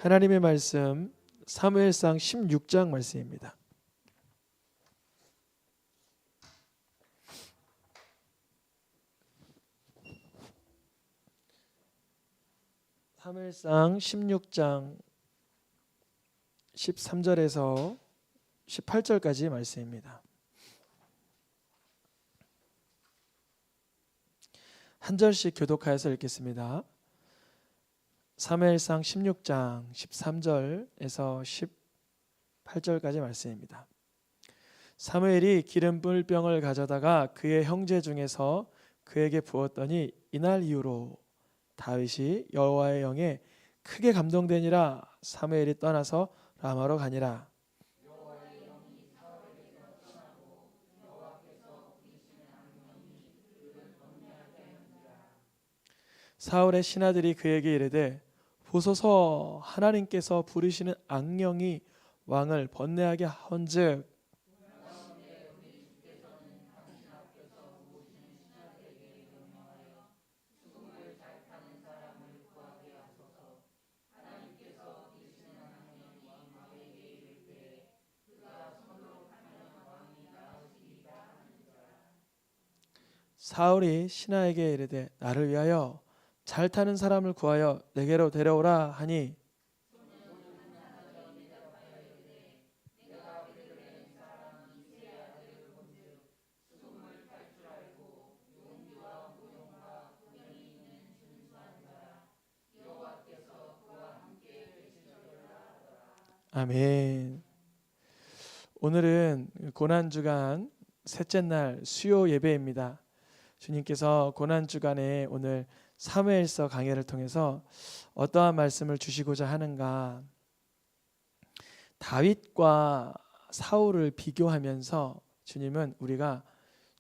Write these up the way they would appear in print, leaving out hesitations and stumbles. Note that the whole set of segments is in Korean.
하나님의 말씀 사무엘상 16장 말씀입니다. 사무엘상 16장 13절에서 18절까지 말씀입니다. 한 절씩 교독하여서 읽겠습니다. 사무엘상 16장 13절에서 18절까지 말씀입니다. 사무엘이 기름불 병을 가져다가 그의 형제 중에서 그에게 부었더니 이날 이후로 다윗이 여호와의 영에 크게 감동되니라. 사무엘이 떠나서 라마로 가니라. 사울의 신하들이 그에게 이르되 보소서, 하나님께서 부르시는 악령이 왕을 번뇌하게 한즉 사울이 신하에게 이르되 나를 위하여 잘 타는 사람을 구하여 내게로 데려오라 하니 아멘. 오늘은 고난주간 셋째 날 수요 예배입니다. 주님께서 고난주간에 오늘 사무엘서 강해를 통해서 어떠한 말씀을 주시고자 하는가, 다윗과 사울을 비교하면서 주님은 우리가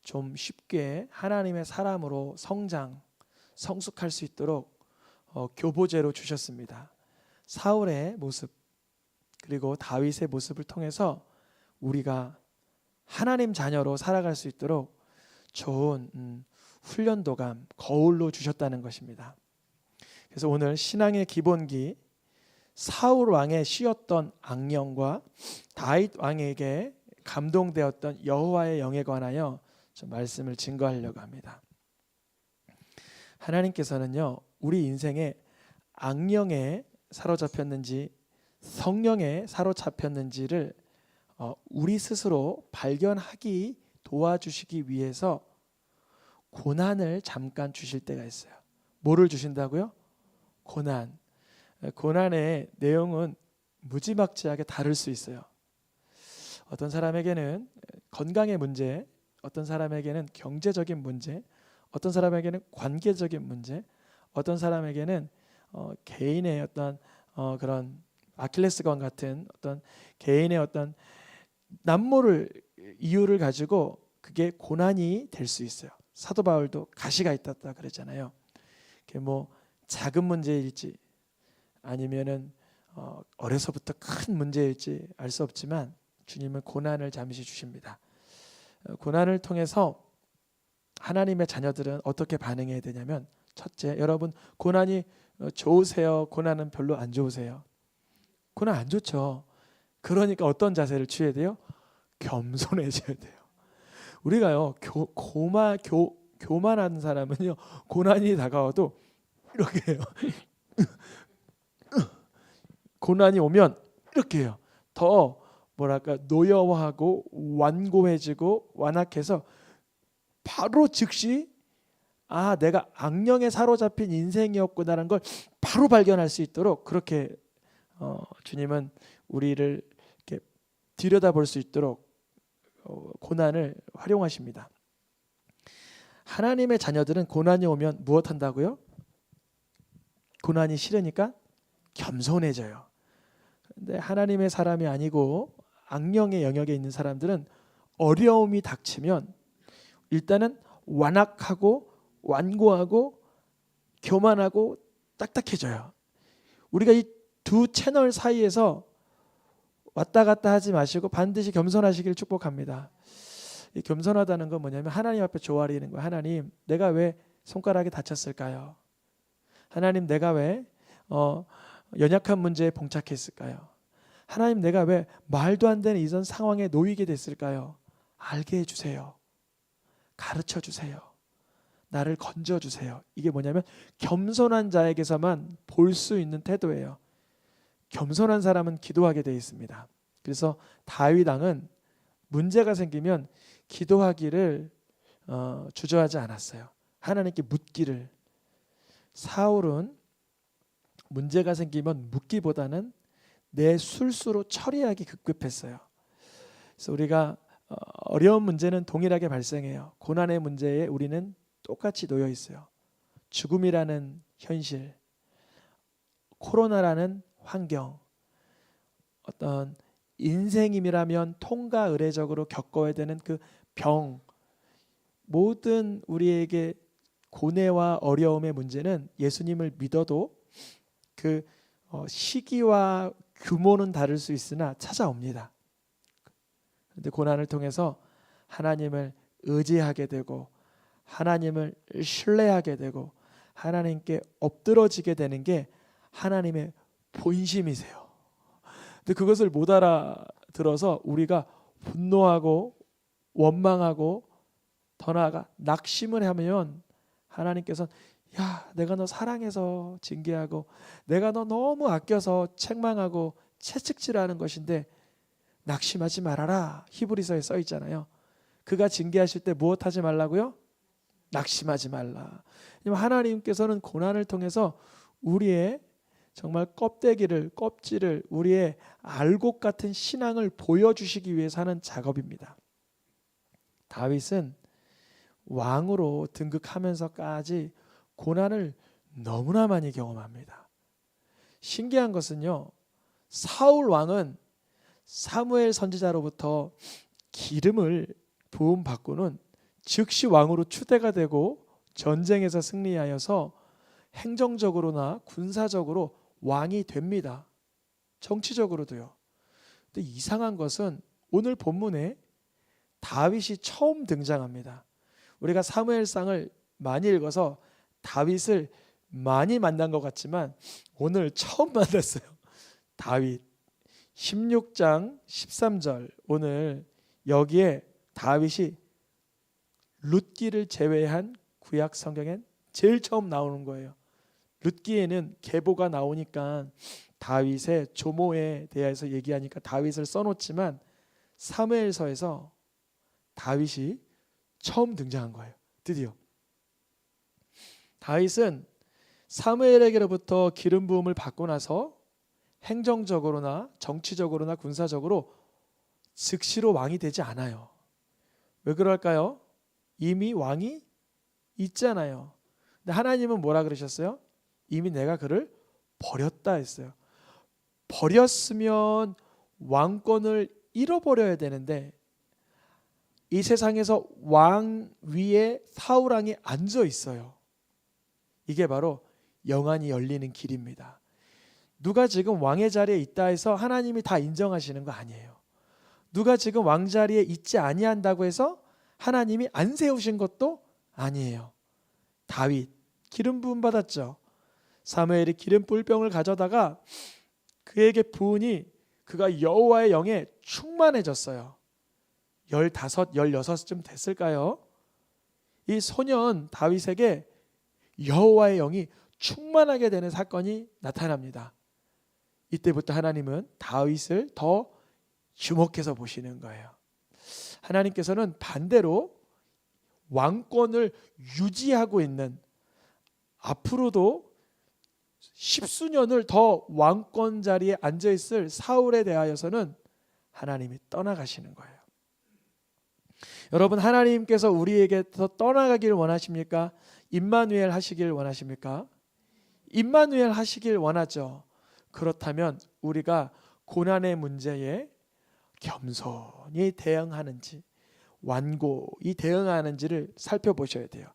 좀 쉽게 하나님의 사람으로 성숙할 수 있도록 교보제로 주셨습니다. 사울의 모습 그리고 다윗의 모습을 통해서 우리가 하나님 자녀로 살아갈 수 있도록 좋은 훈련도감, 거울로 주셨다는 것입니다. 그래서 오늘 신앙의 기본기, 사울 왕의 씌었던 악령과 다윗 왕에게 감동되었던 여호와의 영에 관하여 좀 말씀을 증거하려고 합니다. 하나님께서는요, 우리 인생에 악령에 사로잡혔는지 성령에 사로잡혔는지를 우리 스스로 발견하기 도와주시기 위해서 고난을 잠깐 주실 때가 있어요. 뭐를 주신다고요? 고난. 고난의 내용은 무지막지하게 다를 수 있어요. 어떤 사람에게는 건강의 문제, 어떤 사람에게는 경제적인 문제, 어떤 사람에게는 관계적인 문제, 어떤 사람에게는 개인의 어떤 그런 아킬레스건 같은 어떤 개인의 어떤 남모를 이유를 가지고 그게 고난이 될 수 있어요. 사도 바울도 가시가 있었다 그랬잖아요. 그게 뭐 작은 문제일지 아니면은 어려서부터 큰 문제일지 알 수 없지만 주님은 고난을 잠시 주십니다. 고난을 통해서 하나님의 자녀들은 어떻게 반응해야 되냐면, 첫째, 여러분 고난이 좋으세요? 고난은 별로 안 좋으세요? 고난 안 좋죠. 그러니까 어떤 자세를 취해야 돼요? 겸손해져야 돼요. 우리가요 교만한 사람은요 고난이 다가와도 이렇게 해요. 고난이 오면 이렇게 해요. 더 뭐랄까 노여워하고 완고해지고 완악해서 바로 즉시 내가 악령에 사로잡힌 인생이었구나라는 걸 바로 발견할 수 있도록 그렇게 주님은 우리를 이렇게 들여다볼 수 있도록 고난을 활용하십니다. 하나님의 자녀들은 고난이 오면 무엇 한다고요? 고난이 싫으니까 겸손해져요. 근데 하나님의 사람이 아니고 악령의 영역에 있는 사람들은 어려움이 닥치면 일단은 완악하고 완고하고 교만하고 딱딱해져요. 우리가 이 두 채널 사이에서 왔다 갔다 하지 마시고 반드시 겸손하시길 축복합니다. 이 겸손하다는 건 뭐냐면 하나님 앞에 조아리는 거예요. 하나님, 내가 왜 손가락이 다쳤을까요? 하나님, 내가 왜 연약한 문제에 봉착했을까요? 하나님, 내가 왜 말도 안 되는 이런 상황에 놓이게 됐을까요? 알게 해주세요. 가르쳐 주세요. 나를 건져 주세요. 이게 뭐냐면 겸손한 자에게서만 볼 수 있는 태도예요. 겸손한 사람은 기도하게 되어 있습니다. 그래서 다윗 왕은 문제가 생기면 기도하기를 주저하지 않았어요. 하나님께 묻기를. 사울은 문제가 생기면 묻기보다는 내 술수로 처리하기 급급했어요. 그래서 우리가 어려운 문제는 동일하게 발생해요. 고난의 문제에 우리는 똑같이 놓여 있어요. 죽음이라는 현실, 코로나라는 환경, 어떤 인생임이라면 통과 의례적으로 겪어야 되는 그 병, 모든 우리에게 고뇌와 어려움의 문제는 예수님을 믿어도 그 시기와 규모는 다를 수 있으나 찾아옵니다. 그런데 고난을 통해서 하나님을 의지하게 되고 하나님을 신뢰하게 되고 하나님께 엎드러지게 되는 게 하나님의 본심이세요. 근데 그것을 못 알아들어서 우리가 분노하고 원망하고 더 나아가 낙심을 하면 하나님께서는 야, 내가 너 사랑해서 징계하고 내가 너 너무 아껴서 책망하고 채찍질하는 것인데 낙심하지 말아라. 히브리서에 써 있잖아요. 그가 징계하실 때 무엇하지 말라고요? 낙심하지 말라. 하나님께서는 고난을 통해서 우리의 정말 껍질을 우리의 알곡 같은 신앙을 보여주시기 위해서 하는 작업입니다. 다윗은 왕으로 등극하면서까지 고난을 너무나 많이 경험합니다. 신기한 것은요, 사울 왕은 사무엘 선지자로부터 기름을 부음 받고는 즉시 왕으로 추대가 되고 전쟁에서 승리하여서 행정적으로나 군사적으로 왕이 됩니다. 정치적으로도요. 근데 이상한 것은 오늘 본문에 다윗이 처음 등장합니다. 우리가 사무엘상을 많이 읽어서 다윗을 많이 만난 것 같지만 오늘 처음 만났어요. 다윗 16장 13절, 오늘 여기에 다윗이 룻기를 제외한 구약 성경엔 제일 처음 나오는 거예요. 룻기에는 계보가 나오니까 다윗의 조모에 대해서 얘기하니까 다윗을 써놓지만 사무엘서에서 다윗이 처음 등장한 거예요. 드디어 다윗은 사무엘에게로부터 기름 부음을 받고 나서 행정적으로나 정치적으로나 군사적으로 즉시로 왕이 되지 않아요. 왜 그럴까요? 이미 왕이 있잖아요. 근데 하나님은 뭐라 그러셨어요? 이미 내가 그를 버렸다 했어요. 버렸으면 왕권을 잃어버려야 되는데 이 세상에서 왕 위에 사울 왕이 앉아 있어요. 이게 바로 영안이 열리는 길입니다. 누가 지금 왕의 자리에 있다 해서 하나님이 다 인정하시는 거 아니에요. 누가 지금 왕 자리에 있지 아니한다고 해서 하나님이 안 세우신 것도 아니에요. 다윗 기름 부음 받았죠. 사무엘이 기름 뿔병을 가져다가 그에게 부으니 그가 여호와의 영에 충만해졌어요. 15, 16쯤 됐을까요? 이 소년 다윗에게 여호와의 영이 충만하게 되는 사건이 나타납니다. 이때부터 하나님은 다윗을 더 주목해서 보시는 거예요. 하나님께서는 반대로 왕권을 유지하고 있는, 앞으로도 십수년을 더 왕권 자리에 앉아있을 사울에 대하여서는 하나님이 떠나가시는 거예요. 여러분, 하나님께서 우리에게서 떠나가길 원하십니까? 임마누엘 하시길 원하십니까? 임마누엘 하시길 원하죠. 그렇다면 우리가 고난의 문제에 겸손히 대응하는지, 완고히 대응하는지를 살펴보셔야 돼요.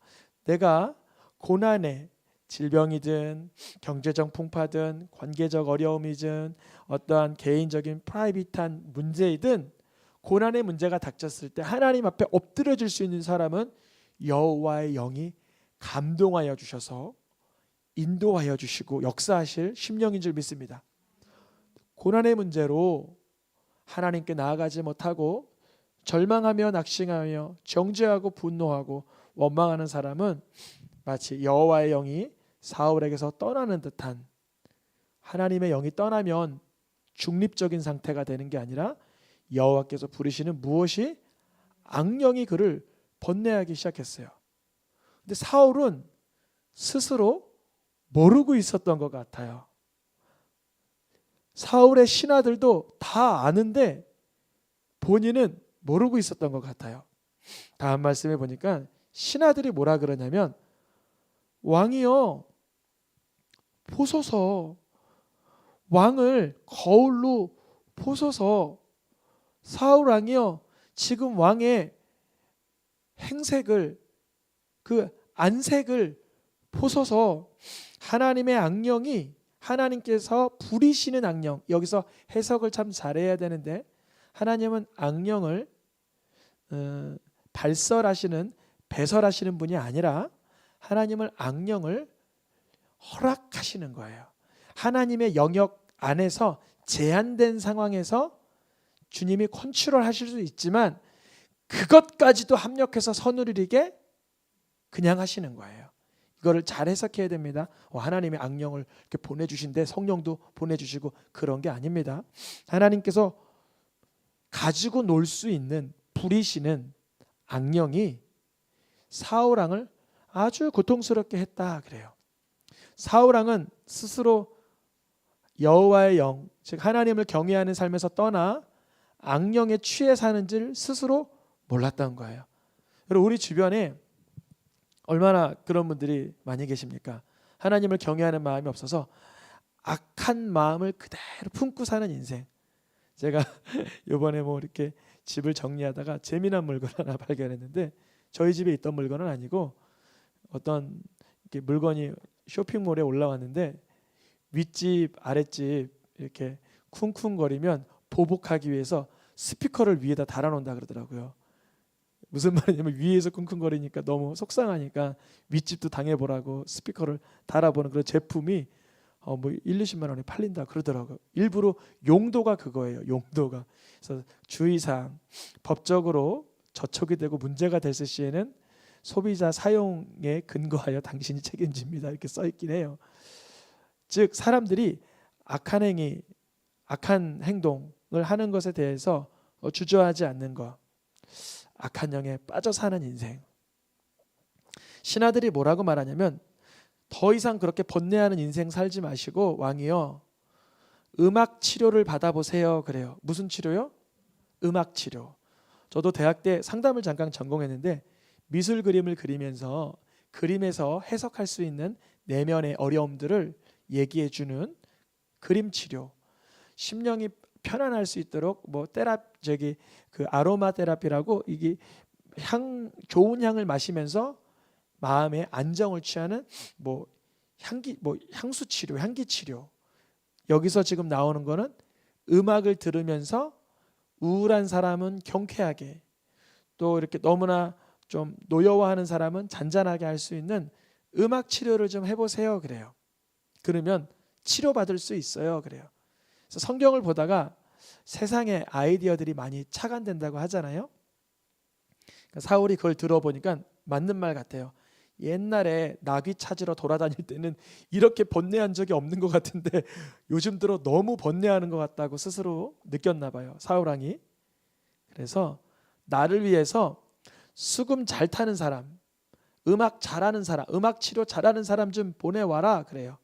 내가 고난에, 질병이든 경제적 풍파든 관계적 어려움이든 어떠한 개인적인 프라이빗한 문제이든 고난의 문제가 닥쳤을 때 하나님 앞에 엎드려질 수 있는 사람은 여호와의 영이 감동하여 주셔서 인도하여 주시고 역사하실 심령인 줄 믿습니다. 고난의 문제로 하나님께 나아가지 못하고 절망하며 낙심하며 정죄하고 분노하고 원망하는 사람은 마치 여호와의 영이 사울에게서 떠나는 듯한, 하나님의 영이 떠나면 중립적인 상태가 되는 게 아니라 여호와께서 부르시는 무엇이 악령이 그를 번뇌하기 시작했어요. 근데 사울은 스스로 모르고 있었던 것 같아요. 사울의 신하들도 다 아는데 본인은 모르고 있었던 것 같아요. 다음 말씀에 보니까 신하들이 뭐라 그러냐면, 왕이여 보소서, 왕을 거울로 보소서, 사울 왕이여 지금 왕의 행색을, 그 안색을 보소서. 하나님의 악령이, 하나님께서 부리시는 악령, 여기서 해석을 참 잘해야 되는데 하나님은 악령을 발설하시는, 배설하시는 분이 아니라 하나님은 악령을 허락하시는 거예요. 하나님의 영역 안에서 제한된 상황에서 주님이 컨트롤 하실 수 있지만 그것까지도 합력해서 서누르게 그냥 하시는 거예요. 이거를 잘 해석해야 됩니다. 하나님의 악령을 이렇게 보내주신데 성령도 보내주시고 그런 게 아닙니다. 하나님께서 가지고 놀 수 있는 부리시는 악령이 사울 왕을 아주 고통스럽게 했다 그래요. 사울 왕은 스스로 여호와의 영, 즉 하나님을 경외하는 삶에서 떠나 악령에 취해 사는지를 스스로 몰랐던 거예요. 여러분, 우리 주변에 얼마나 그런 분들이 많이 계십니까? 하나님을 경외하는 마음이 없어서 악한 마음을 그대로 품고 사는 인생. 제가 이번에 뭐 이렇게 집을 정리하다가 재미난 물건 하나 발견했는데, 저희 집에 있던 물건은 아니고 어떤 이렇게 물건이 쇼핑몰에 올라왔는데 윗집 아랫집 이렇게 쿵쿵거리면 보복하기 위해서 스피커를 위에다 달아놓는다 그러더라고요. 무슨 말이냐면 위에서 쿵쿵거리니까 너무 속상하니까 윗집도 당해보라고 스피커를 달아보는 그런 제품이 뭐 1, 20만 원에 팔린다 그러더라고요. 일부러 용도가 그거예요. 용도가. 그래서 주의사항, 법적으로 저촉이 되고 문제가 됐을 시에는 소비자 사용에 근거하여 당신이 책임집니다. 이렇게 써 있긴 해요. 즉 사람들이 악한 행위, 악한 행동을 하는 것에 대해서 주저하지 않는 것, 악한 영에 빠져 사는 인생. 신하들이 뭐라고 말하냐면, 더 이상 그렇게 번뇌하는 인생 살지 마시고 왕이여 음악 치료를 받아보세요 그래요. 무슨 치료요? 음악 치료. 저도 대학 때 상담을 잠깐 전공했는데 미술 그림을 그리면서 그림에서 해석할 수 있는 내면의 어려움들을 얘기해 주는 그림 치료, 심령이 편안할 수 있도록 뭐 그 아로마 테라피라고, 이게 좋은 향을 마시면서 마음의 안정을 취하는 뭐 향수 치료, 향기 치료. 여기서 지금 나오는 거는 음악을 들으면서 우울한 사람은 경쾌하게, 또 이렇게 너무나 좀 노여워하는 사람은 잔잔하게 할 수 있는 음악 치료를 좀 해보세요 그래요. 그러면 치료받을 수 있어요 그래요. 그래서 성경을 보다가 세상에 아이디어들이 많이 착안된다고 하잖아요. 사울이 그걸 들어보니까 맞는 말 같아요. 옛날에 나귀 찾으러 돌아다닐 때는 이렇게 번뇌한 적이 없는 것 같은데 요즘 들어 너무 번뇌하는 것 같다고 스스로 느꼈나 봐요, 사울 왕이. 그래서 나를 위해서 수금 잘 타는 사람, 음악 잘하는 사람, 음악 치료 잘하는 사람 좀 보내와라 그래요.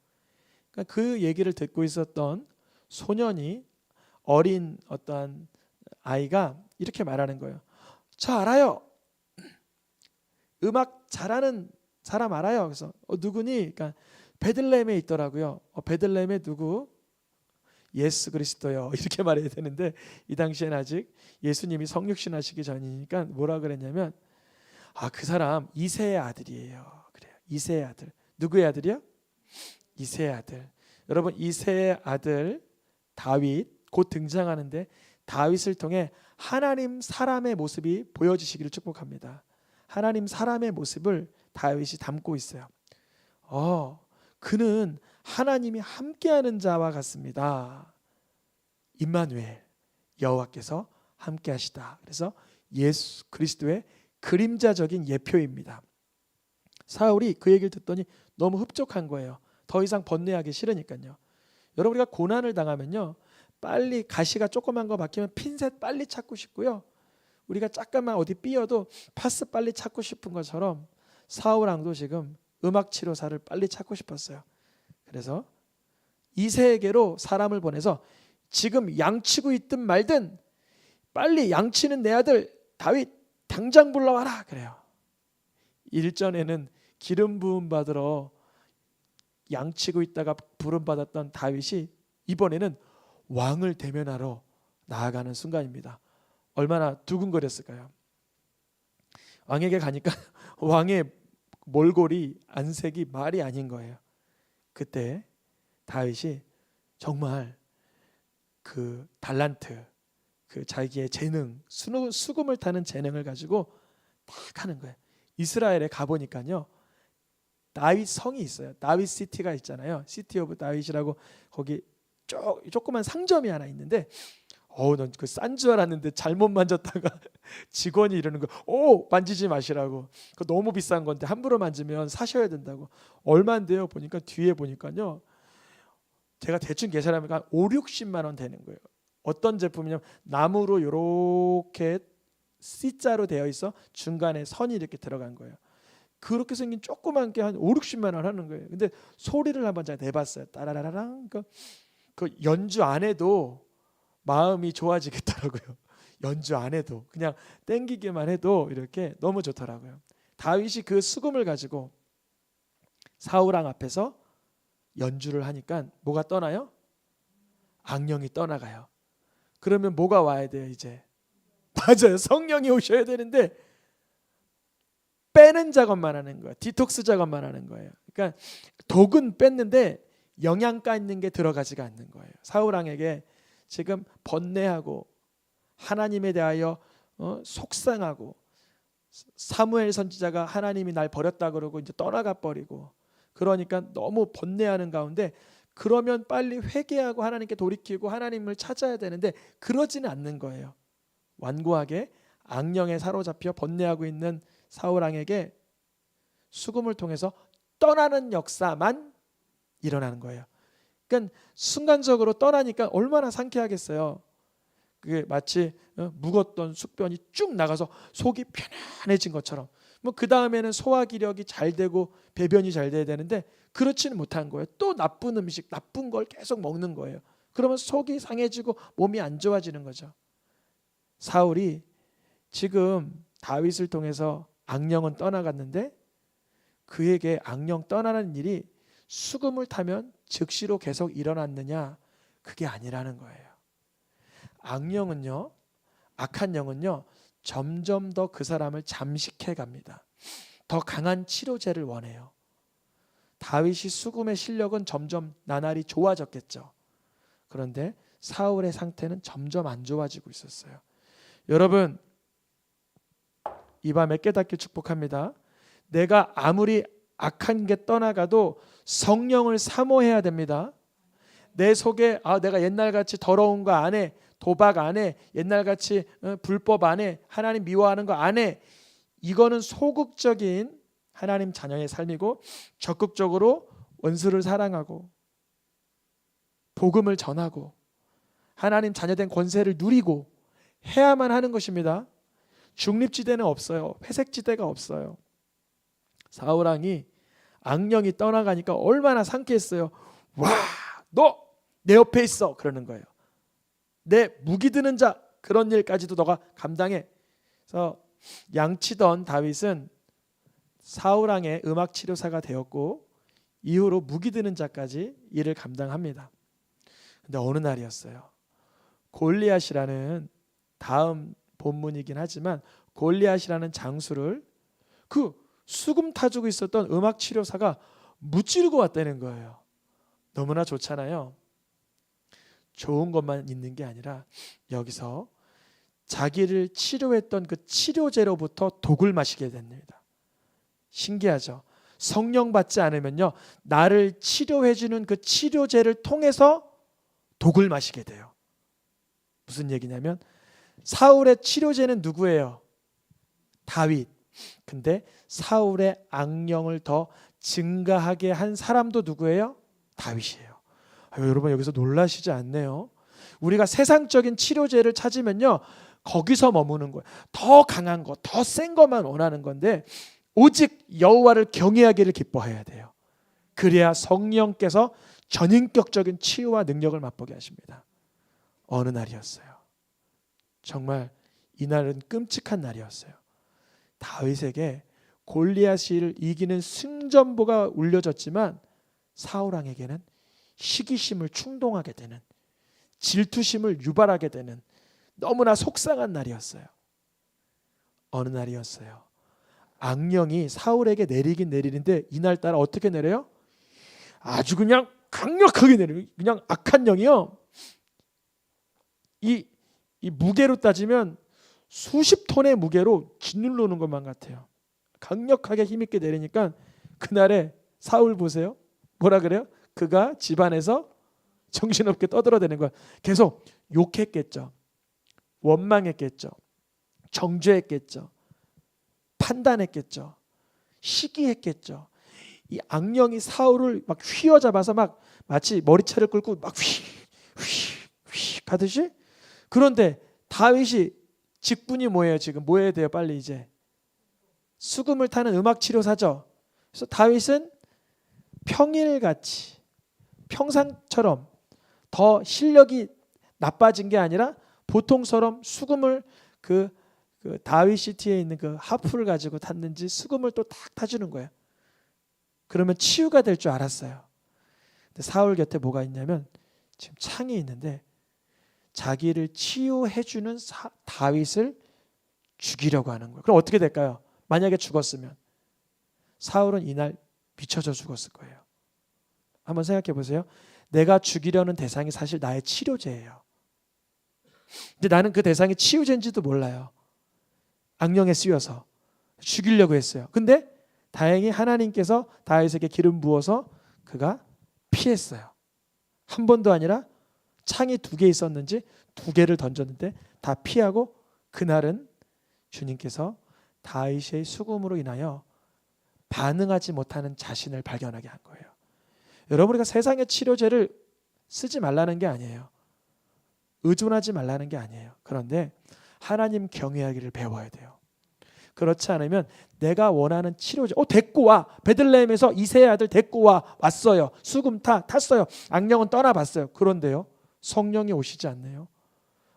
그러니까 그 얘기를 듣고 있었던 소년이, 어린 어떠한 아이가 이렇게 말하는 거예요. 저 알아요. 음악 잘하는 사람 알아요. 그래서 누구니? 그러니까 베들레헴에 있더라고요. 베들레헴에 누구? 예수 그리스도요. 이렇게 말해야 되는데 이 당시에는 아직 예수님이 성육신 하시기 전이니까 뭐라 그랬냐면, 그 사람 이새의 아들이에요. 그래요. 이새의 아들. 누구의 아들이요? 이새의 아들. 여러분, 이새의 아들 다윗 곧 등장하는데 다윗을 통해 하나님 사람의 모습이 보여지시기를 축복합니다. 하나님 사람의 모습을 다윗이 담고 있어요. 그는 하나님이 함께하는 자와 같습니다. 임마누엘, 여호와께서 함께하시다. 그래서 예수 그리스도의 그림자적인 예표입니다. 사울이 그 얘기를 듣더니 너무 흡족한 거예요. 더 이상 번뇌하기 싫으니까요. 여러분, 우리가 고난을 당하면요, 빨리 가시가 조그만 거 박히면 핀셋 빨리 찾고 싶고요, 우리가 잠깐만 어디 삐어도 파스 빨리 찾고 싶은 것처럼 사울 왕도 지금 음악 치료사를 빨리 찾고 싶었어요. 그래서 이새에게로 사람을 보내서 지금 양치고 있든 말든 빨리 양치는 내 아들 다윗 당장 불러와라 그래요. 일전에는 기름 부음 받으러 양치고 있다가 부름 받았던 다윗이 이번에는 왕을 대면하러 나아가는 순간입니다. 얼마나 두근거렸을까요? 왕에게 가니까 왕의 몰골이 안색이 말이 아닌 거예요. 그때 다윗이 정말 그 달란트, 그 자기의 재능, 수금을 타는 재능을 가지고 딱 하는 거예요. 이스라엘에 가보니까요, 다윗 성이 있어요. 다윗 시티가 있잖아요. 시티 오브 다윗이라고 거기 조그만 상점이 하나 있는데, 넌 그 싼 줄 알았는데 잘못 만졌다가 직원이 이러는 거, 만지지 마시라고. 그거 너무 비싼 건데 함부로 만지면 사셔야 된다고. 얼마인데요? 보니까 뒤에 보니까요, 제가 대충 계산하면 한 5, 60만 원 되는 거예요. 어떤 제품이냐면 나무로 이렇게 C자로 되어 있어 중간에 선이 이렇게 들어간 거예요. 그렇게 생긴 조그만 게 한 5, 60만 원 하는 거예요. 근데 소리를 한번 제가 내봤어요. 따라라라랑. 그 연주 안 해도 마음이 좋아지겠더라고요. 연주 안 해도 그냥 땡기기만 해도 이렇게 너무 좋더라고요. 다윗이 그 수금을 가지고 사울 왕 앞에서 연주를 하니까 뭐가 떠나요? 악령이 떠나가요. 그러면 뭐가 와야 돼요? 이제 맞아요, 성령이 오셔야 되는데 빼는 작업만 하는 거예요. 디톡스 작업만 하는 거예요. 그러니까 독은 뺐는데 영양가 있는 게 들어가지가 않는 거예요. 사울 왕에게 지금 번뇌하고 하나님에 대하여 속상하고, 사무엘 선지자가 하나님이 날 버렸다 그러고 이제 떠나가 버리고, 그러니까 너무 번뇌하는 가운데, 그러면 빨리 회개하고 하나님께 돌이키고 하나님을 찾아야 되는데 그러지는 않는 거예요. 완고하게 악령에 사로잡혀 번뇌하고 있는 사울 왕에게 수금을 통해서 떠나는 역사만 일어나는 거예요. 그러니까 순간적으로 떠나니까 얼마나 상쾌하겠어요. 그게 마치 묵었던 숙변이 쭉 나가서 속이 편안해진 것처럼. 뭐 그 다음에는 소화기력이 잘 되고 배변이 잘 돼야 되는데 그렇지는 못한 거예요. 또 나쁜 음식, 나쁜 걸 계속 먹는 거예요. 그러면 속이 상해지고 몸이 안 좋아지는 거죠. 사울이 지금 다윗을 통해서 악령은 떠나갔는데 그에게 악령 떠나는 일이 수금을 타면 즉시로 계속 일어났느냐? 그게 아니라는 거예요. 악령은요, 악한 영은요, 점점 더 그 사람을 잠식해 갑니다. 더 강한 치료제를 원해요. 다윗이 수금의 실력은 점점 나날이 좋아졌겠죠. 그런데 사울의 상태는 점점 안 좋아지고 있었어요. 여러분, 이 밤에 깨닫길 축복합니다. 내가 아무리 악한 게 떠나가도 성령을 사모해야 됩니다. 내 속에 내가 옛날같이 더러운 거 안 해, 도박 안 해, 옛날같이 불법 안 해, 하나님 미워하는 거 안 해. 이거는 소극적인 하나님 자녀의 삶이고, 적극적으로 원수를 사랑하고 복음을 전하고 하나님 자녀된 권세를 누리고 해야만 하는 것입니다. 중립지대는 없어요. 회색지대가 없어요. 사울 왕이 악령이 떠나가니까 얼마나 상쾌했어요. 와, 너 내 옆에 있어 그러는 거예요. 내 무기 드는 자, 그런 일까지도 너가 감당해. 그래서 양치던 다윗은 사울 왕의 음악 치료사가 되었고, 이후로 무기 드는 자까지 일을 감당합니다. 근데 어느 날이었어요. 골리앗이라는, 다음 본문이긴 하지만 골리앗이라는 장수를 그 수금 타주고 있었던 음악 치료사가 무찌르고 왔다는 거예요. 너무나 좋잖아요. 좋은 것만 있는 게 아니라 여기서 자기를 치료했던 그 치료제로부터 독을 마시게 됩니다. 신기하죠. 성령 받지 않으면요, 나를 치료해 주는 그 치료제를 통해서 독을 마시게 돼요. 무슨 얘기냐면 사울의 치료제는 누구예요? 다윗. 근데 사울의 악령을 더 증가하게 한 사람도 누구예요? 다윗이에요. 여러분 여기서 놀라시지 않네요. 우리가 세상적인 치료제를 찾으면요, 거기서 머무는 거예요. 더 강한 거, 더 센 것만 원하는 건데 오직 여호와를 경외하기를 기뻐해야 돼요. 그래야 성령께서 전인격적인 치유와 능력을 맛보게 하십니다. 어느 날이었어요. 정말 이날은 끔찍한 날이었어요. 다윗에게 골리앗을 이기는 승전보가 울려졌지만 사울 왕에게는 시기심을 충동하게 되는, 질투심을 유발하게 되는 너무나 속상한 날이었어요. 어느 날이었어요. 악령이 사울에게 내리긴 내리는데 이날따라 어떻게 내려요? 아주 그냥 강력하게 내려요. 그냥 악한 영이요, 이 무게로 따지면 수십 톤의 무게로 짓누르는 것만 같아요. 강력하게 힘있게 내리니까 그날에 사울 보세요. 뭐라 그래요? 그가 집안에서 정신없게 떠들어대는 거야. 계속 욕했겠죠. 원망했겠죠. 정죄했겠죠. 판단했겠죠. 시기했겠죠. 이 악령이 사울을 막 휘어잡아서 막 마치 머리채를 끌고 막 휘 가듯이. 그런데 다윗이 직분이 뭐예요? 지금 뭐 해야 돼요? 빨리 이제 수금을 타는 음악 치료사죠. 그래서 다윗은 평일같이 평상처럼 더 실력이 나빠진 게 아니라 보통처럼 수금을 그 다윗 시티에 있는 그 하프를 가지고 탔는지 수금을 또 탁 타주는 거예요. 그러면 치유가 될 줄 알았어요. 근데 사울 곁에 뭐가 있냐면 지금 창이 있는데 자기를 치유해주는 다윗을 죽이려고 하는 거예요. 그럼 어떻게 될까요? 만약에 죽었으면 사울은 이날 미쳐져 죽었을 거예요. 한번 생각해 보세요. 내가 죽이려는 대상이 사실 나의 치료제예요. 근데 나는 그 대상이 치유제인지도 몰라요. 악령에 쓰여서 죽이려고 했어요. 근데 다행히 하나님께서 다윗에게 기름 부어서 그가 피했어요. 한 번도 아니라 창이 2개 있었는지 2개를 던졌는데 다 피하고 그날은 주님께서 다윗의 수금으로 인하여 반응하지 못하는 자신을 발견하게 한 거예요. 여러분, 우리가 세상의 치료제를 쓰지 말라는 게 아니에요. 의존하지 말라는 게 아니에요. 그런데 하나님 경외하기를 배워야 돼요. 그렇지 않으면 내가 원하는 치료제, 데리고 와. 베들레헴에서 이새의 아들 데리고 왔어요. 수금 탔어요. 악령은 떠나봤어요. 그런데요, 성령이 오시지 않네요.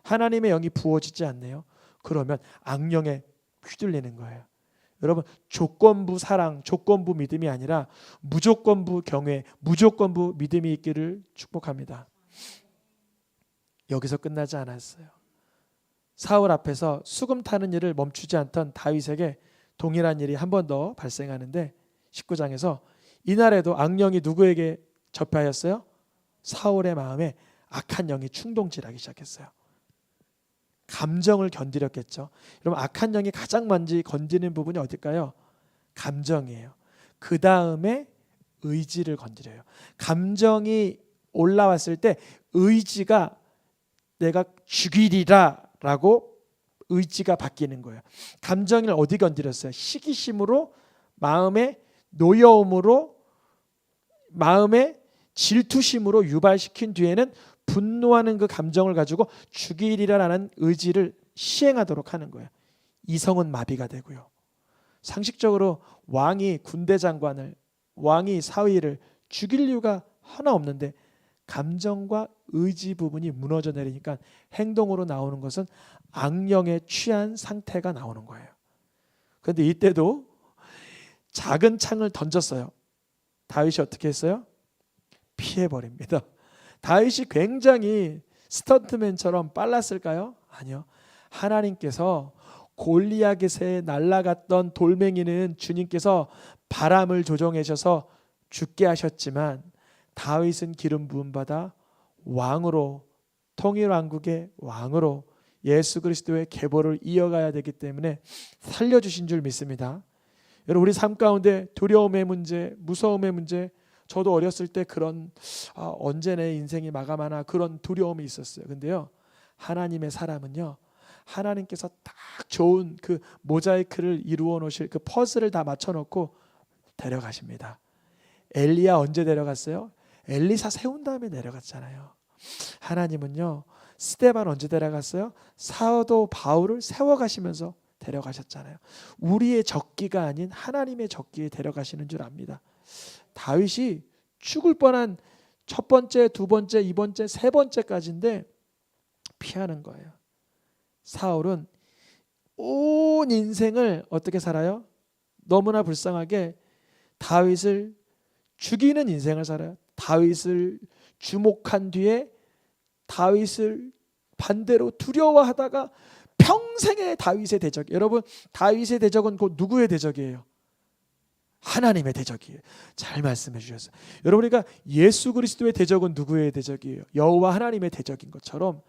하나님의 영이 부어지지 않네요. 그러면 악령에 휘둘리는 거예요. 여러분, 조건부 사랑, 조건부 믿음이 아니라 무조건부 경외, 무조건부 믿음이 있기를 축복합니다. 여기서 끝나지 않았어요. 사울 앞에서 수금 타는 일을 멈추지 않던 다윗에게 동일한 일이 한 번 더 발생하는데 19장에서 이날에도 악령이 누구에게 접하였어요? 사울의 마음에 악한 영이 충동질하기 시작했어요. 감정을 건드렸겠죠. 여러분, 악한 영이 가장 먼저 건드리는 부분이 어딜까요? 감정이에요. 그 다음에 의지를 건드려요. 감정이 올라왔을 때 의지가 내가 죽이리라 라고 의지가 바뀌는 거예요. 감정을 어디 건드렸어요? 시기심으로, 마음의 노여움으로, 마음의 질투심으로 유발시킨 뒤에는 분노하는 그 감정을 가지고 죽이리라라는 의지를 시행하도록 하는 거예요. 이성은 마비가 되고요. 상식적으로 왕이 군대 장관을, 왕이 사위를 죽일 이유가 하나 없는데 감정과 의지 부분이 무너져 내리니까 행동으로 나오는 것은 악령에 취한 상태가 나오는 거예요. 그런데 이때도 작은 창을 던졌어요. 다윗이 어떻게 했어요? 피해버립니다. 다윗이 굉장히 스턴트맨처럼 빨랐을까요? 아니요. 하나님께서 골리앗에 날아갔던 돌멩이는 주님께서 바람을 조종하셔서 죽게 하셨지만 다윗은 기름 부음 받아 왕으로, 통일 왕국의 왕으로 예수 그리스도의 계보를 이어가야 되기 때문에 살려주신 줄 믿습니다. 여러분 우리 삶 가운데 두려움의 문제, 무서움의 문제, 저도 어렸을 때 그런 언제 내 인생이 마감하나 그런 두려움이 있었어요. 근데요, 하나님의 사람은요, 하나님께서 딱 좋은 그 모자이크를 이루어 놓으실 그 퍼즐을 다 맞춰 놓고 데려가십니다. 엘리야 언제 데려갔어요? 엘리사 세운 다음에 내려갔잖아요. 하나님은요, 스데반 언제 데려갔어요? 사도 바울을 세워가시면서 데려가셨잖아요. 우리의 적기가 아닌 하나님의 적기에 데려가시는 줄 압니다. 다윗이 죽을 뻔한 첫 번째, 두 번째, 이 번째, 세 번째까지인데 피하는 거예요. 사울은 온 인생을 어떻게 살아요? 너무나 불쌍하게 다윗을 죽이는 인생을 살아요. 다윗을 주목한 뒤에 다윗을 반대로 두려워하다가 평생의 다윗의 대적. 여러분, 다윗의 대적은 곧 누구의 대적이에요? 하나님의 대적이에요. 잘 말씀해 주셨어요. 여러분, 그러니까 예수 그리스도의 대적은 누구의 대적이에요? 여호와 하나님의 대적인 것처럼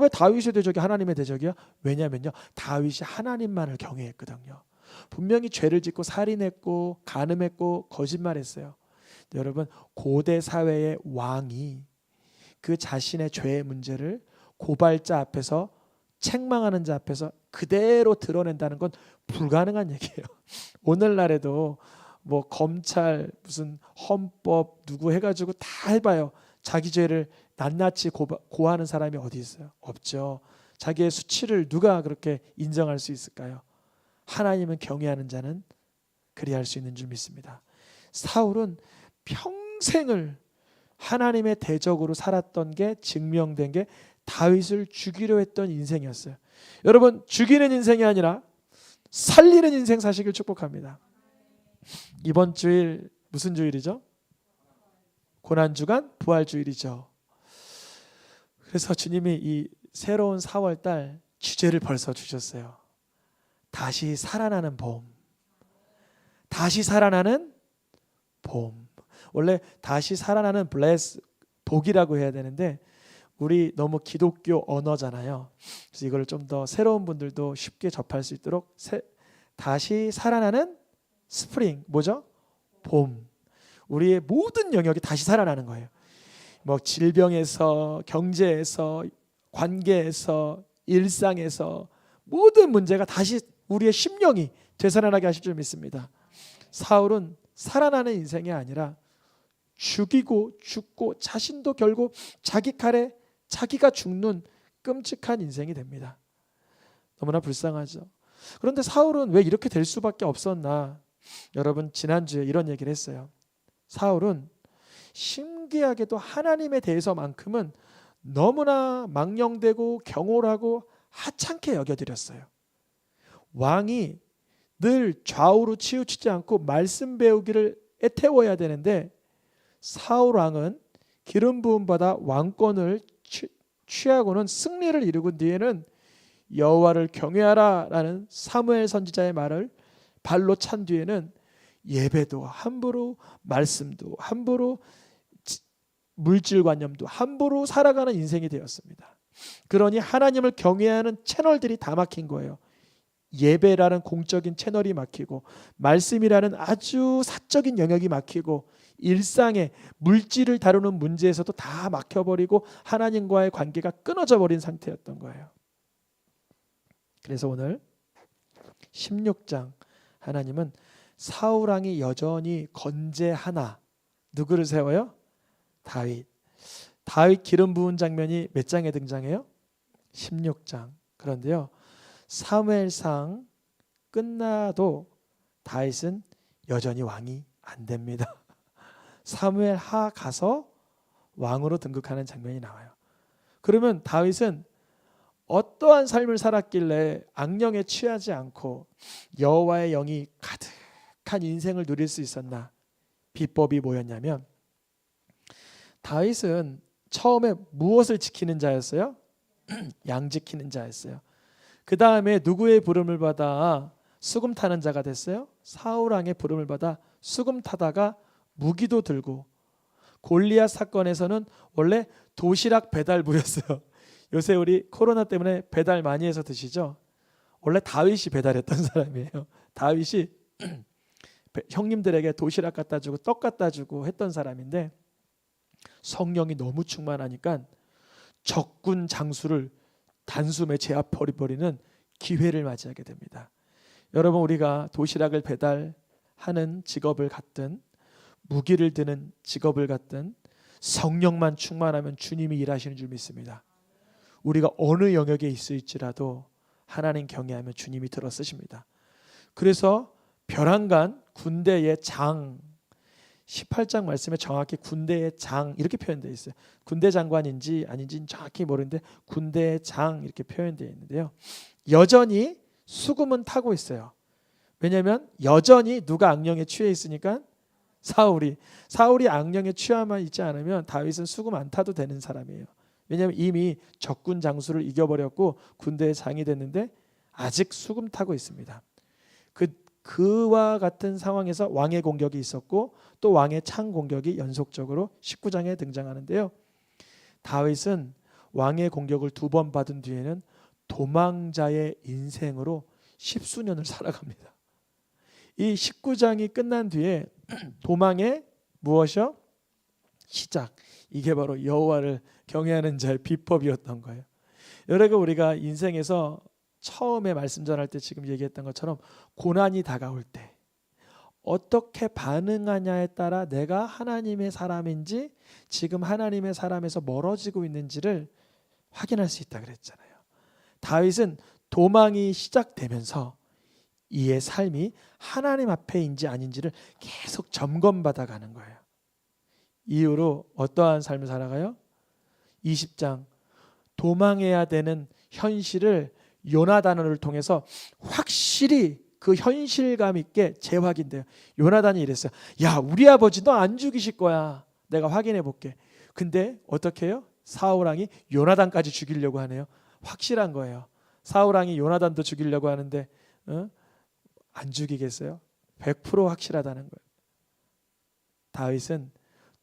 왜 다윗의 대적이 하나님의 대적이야? 왜냐면요, 다윗이 하나님만을 경외했거든요. 분명히 죄를 짓고 살인했고 간음했고 거짓말했어요. 여러분, 고대 사회의 왕이 그 자신의 죄의 문제를 고발자 앞에서, 책망하는 자 앞에서 그대로 드러낸다는 건 불가능한 얘기예요. 오늘날에도 뭐 검찰, 무슨 헌법 누구 해가지고 다 해봐요. 자기 죄를 낱낱이 고하는 사람이 어디 있어요? 없죠. 자기의 수치를 누가 그렇게 인정할 수 있을까요? 하나님은 경외하는 자는 그리할 수 있는 줄 믿습니다. 사울은 평생을 하나님의 대적으로 살았던 게 증명된 게 다윗을 죽이려 했던 인생이었어요. 여러분, 죽이는 인생이 아니라 살리는 인생 사시길 축복합니다. 이번 주일 무슨 주일이죠? 고난주간 부활주일이죠. 그래서 주님이 이 새로운 4월달 주제를 벌써 주셨어요. 다시 살아나는 봄. 다시 살아나는 봄. 원래 다시 살아나는 bless, 복이라고 해야 되는데 우리 너무 기독교 언어잖아요. 그래서 이걸 좀 더 새로운 분들도 쉽게 접할 수 있도록 다시 살아나는 스프링, 뭐죠? 봄. 우리의 모든 영역이 다시 살아나는 거예요. 뭐 질병에서, 경제에서, 관계에서, 일상에서 모든 문제가 다시 우리의 심령이 되살아나게 하실 줄 믿습니다. 사울은 살아나는 인생이 아니라 죽이고 죽고 자신도 결국 자기 칼에 자기가 죽는 끔찍한 인생이 됩니다. 너무나 불쌍하죠. 그런데 사울은 왜 이렇게 될 수밖에 없었나? 여러분, 지난주에 이런 얘기를 했어요. 사울은 신기하게도 하나님에 대해서만큼은 너무나 망령되고 경홀하고 하찮게 여겨드렸어요. 왕이 늘 좌우로 치우치지 않고 말씀 배우기를 애태워야 되는데 사울 왕은 기름 부음 받아 왕권을 취하고는 승리를 이루고 뒤에는 여호와를 경외하라라는 사무엘 선지자의 말을 발로 찬 뒤에는 예배도 함부로, 말씀도 함부로, 물질관념도 함부로 살아가는 인생이 되었습니다. 그러니 하나님을 경외하는 채널들이 다 막힌 거예요. 예배라는 공적인 채널이 막히고, 말씀이라는 아주 사적인 영역이 막히고, 일상의 물질을 다루는 문제에서도 다 막혀버리고 하나님과의 관계가 끊어져 버린 상태였던 거예요. 그래서 오늘 16장 하나님은 사울 왕이 여전히 건재하나 누구를 세워요? 다윗 기름 부은 장면이 몇 장에 등장해요? 16장. 그런데요, 사무엘상 끝나도 다윗은 여전히 왕이 안 됩니다. 사무엘 하 가서 왕으로 등극하는 장면이 나와요. 그러면 다윗은 어떠한 삶을 살았길래 악령에 취하지 않고 여호와의 영이 가득한 인생을 누릴 수 있었나? 비법이 뭐였냐면, 다윗은 처음에 무엇을 지키는 자였어요? 양 지키는 자였어요. 그 다음에 누구의 부름을 받아 수금 타는 자가 됐어요? 사울 왕의 부름을 받아 수금 타다가 무기도 들고, 골리앗 사건에서는 원래 도시락 배달부였어요. 요새 우리 코로나 때문에 배달 많이 해서 드시죠? 원래 다윗이 배달했던 사람이에요. 다윗이 형님들에게 도시락 갖다 주고 떡 갖다 주고 했던 사람인데 성령이 너무 충만하니까 적군 장수를 단숨에 제압해버리는 기회를 맞이하게 됩니다. 여러분, 우리가 도시락을 배달하는 직업을 갖든 무기를 드는 직업을 갖든 성령만 충만하면 주님이 일하시는 줄 믿습니다. 우리가 어느 영역에 있을지라도 하나님 경외하면 주님이 들어 쓰십니다. 그래서 벼랑간 군대의 장, 18장 말씀에 정확히 군대의 장 이렇게 표현되어 있어요. 군대 장관인지 아닌지는 정확히 모르는데 군대의 장 이렇게 표현되어 있는데요. 여전히 수금은 타고 있어요. 왜냐하면 여전히 누가 악령에 취해 있으니까 사울이 악령에 취하만 있지 않으면 다윗은 수금 안 타도 되는 사람이에요. 왜냐하면 이미 적군 장수를 이겨버렸고 군대의 장이 됐는데 아직 수금 타고 있습니다. 그와 같은 상황에서 왕의 공격이 있었고 또 왕의 창 공격이 연속적으로 19장에 등장하는데요. 다윗은 왕의 공격을 2번 받은 뒤에는 도망자의 인생으로 10수년을 살아갑니다. 이 19장이 끝난 뒤에 도망의 무엇이요? 시작. 이게 바로 여호와를 경외하는 자의 비법이었던 거예요. 여러분, 우리가 인생에서 처음에 말씀 전할 때 지금 얘기했던 것처럼 고난이 다가올 때 어떻게 반응하냐에 따라 내가 하나님의 사람인지 지금 하나님의 사람에서 멀어지고 있는지를 확인할 수 있다 그랬잖아요. 다윗은 도망이 시작되면서 이의 삶이 하나님 앞에인지 아닌지를 계속 점검받아 가는 거예요. 이후로 어떠한 삶을 살아가요? 20장 도망해야 되는 현실을 요나단을 통해서 확실히 그 현실감 있게 재확인돼요. 요나단이 이랬어요. 야, 우리 아버지 너 안 죽이실 거야. 내가 확인해 볼게. 근데 어떻게 해요? 사울왕이 요나단까지 죽이려고 하네요. 확실한 거예요. 사울왕이 요나단도 죽이려고 하는데 안 죽이겠어요? 100% 확실하다는 거예요. 다윗은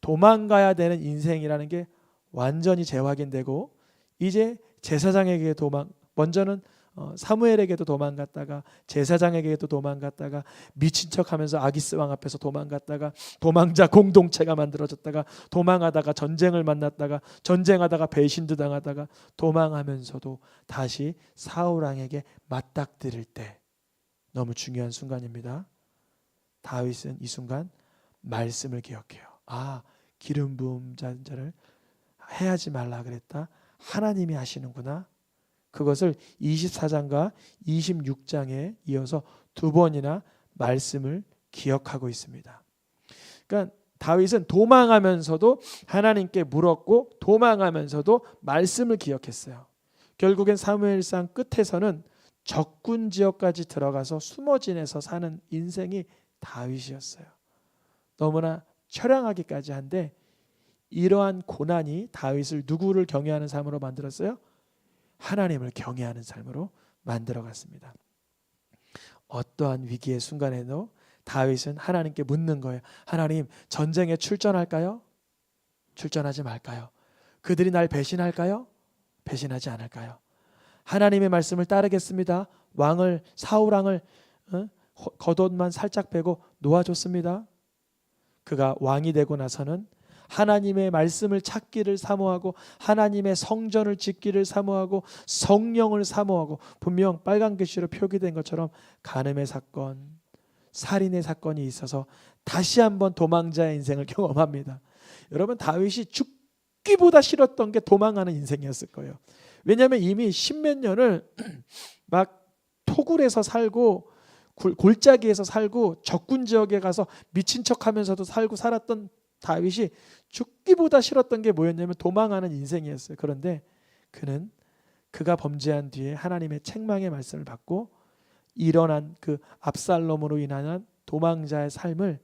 도망가야 되는 인생이라는 게 완전히 재확인되고 이제 제사장에게 먼저는 사무엘에게도 도망갔다가 제사장에게도 도망갔다가 미친 척하면서 아기스 왕 앞에서 도망갔다가 도망자 공동체가 만들어졌다가 도망하다가 전쟁을 만났다가 전쟁하다가 배신도 당하다가 도망하면서도 다시 사울 왕에게 맞닥뜨릴 때 너무 중요한 순간입니다. 다윗은 이 순간 말씀을 기억해요. 아, 기름 부음 자를 해하지 말라 그랬다. 하나님이 하시는구나. 그것을 24장과 26장에 이어서 2번이나 말씀을 기억하고 있습니다. 그러니까 다윗은 도망하면서도 하나님께 물었고 도망하면서도 말씀을 기억했어요. 결국엔 사무엘상 끝에서는 적군 지역까지 들어가서 숨어 지내서 사는 인생이 다윗이었어요. 너무나 처량하기까지 한데 이러한 고난이 다윗을 누구를 경외하는 삶으로 만들었어요? 하나님을 경외하는 삶으로 만들어갔습니다. 어떠한 위기의 순간에도 다윗은 하나님께 묻는 거예요. 하나님, 전쟁에 출전할까요? 출전하지 말까요? 그들이 날 배신할까요? 배신하지 않을까요? 하나님의 말씀을 따르겠습니다. 사울 왕을 겉옷만 살짝 빼고 놓아줬습니다. 그가 왕이 되고 나서는 하나님의 말씀을 찾기를 사모하고 하나님의 성전을 짓기를 사모하고 성령을 사모하고 분명 빨간 글씨로 표기된 것처럼 간음의 사건, 살인의 사건이 있어서 다시 한번 도망자의 인생을 경험합니다. 여러분, 다윗이 죽기보다 싫었던 게 도망하는 인생이었을 거예요. 왜냐하면 이미 십몇 년을 막 토굴에서 살고 골짜기에서 살고 적군 지역에 가서 미친 척하면서도 살고 살았던 다윗이 죽기보다 싫었던 게 뭐였냐면 도망하는 인생이었어요. 그런데 그가 범죄한 뒤에 하나님의 책망의 말씀을 받고 일어난 그 압살롬으로 인한 도망자의 삶을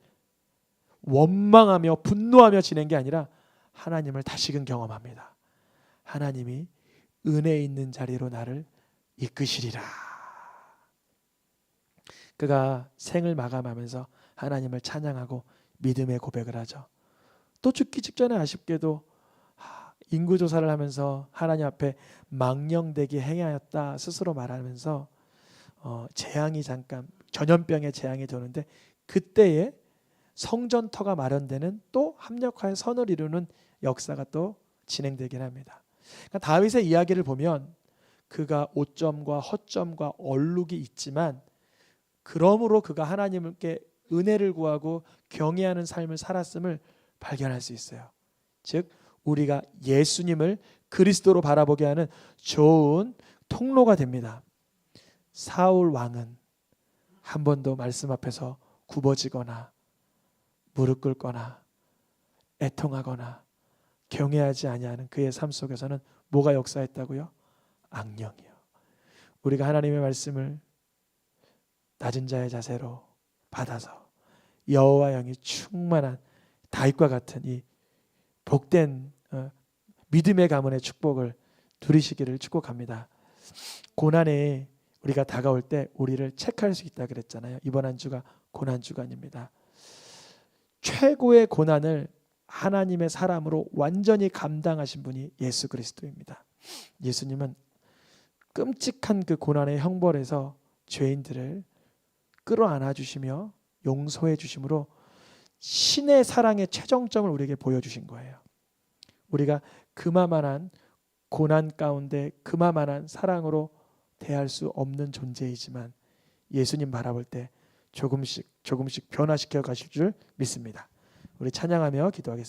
원망하며 분노하며 지낸 게 아니라 하나님을 다시금 경험합니다. 하나님이 은혜 있는 자리로 나를 이끄시리라. 그가 생을 마감하면서 하나님을 찬양하고 믿음의 고백을 하죠. 또 죽기 직전에 아쉽게도 인구조사를 하면서 하나님 앞에 망령되게 행하였다 스스로 말하면서 재앙이 잠깐 전염병의 재앙이 도는데 그때에 성전터가 마련되는 또 합력하여 선을 이루는 역사가 또 진행되긴 합니다. 그러니까 다윗의 이야기를 보면 그가 오점과 허점과 얼룩이 있지만 그러므로 그가 하나님께 은혜를 구하고 경외하는 삶을 살았음을 발견할 수 있어요. 즉 우리가 예수님을 그리스도로 바라보게 하는 좋은 통로가 됩니다. 사울 왕은 한 번도 말씀 앞에서 굽어지거나 무릎 꿇거나 애통하거나 경외하지 아니하는 그의 삶 속에서는 뭐가 역사했다고요? 악령이요. 우리가 하나님의 말씀을 낮은 자의 자세로 받아서 여호와 영이 충만한 다윗과 같은 이 복된 믿음의 가문의 축복을 누리시기를 축복합니다. 고난에 우리가 다가올 때 우리를 체크할 수 있다 그랬잖아요. 이번 한 주가 고난 주간입니다. 최고의 고난을 하나님의 사람으로 완전히 감당하신 분이 예수 그리스도입니다. 예수님은 끔찍한 그 고난의 형벌에서 죄인들을 끌어안아 주시며 용서해 주심으로 신의 사랑의 최정점을 우리에게 보여주신 거예요. 우리가 그마만한 고난 가운데 그마만한 사랑으로 대할 수 없는 존재이지만 예수님 바라볼 때 조금씩 변화시켜 가실 줄 믿습니다. 우리 찬양하며 기도하겠습니다.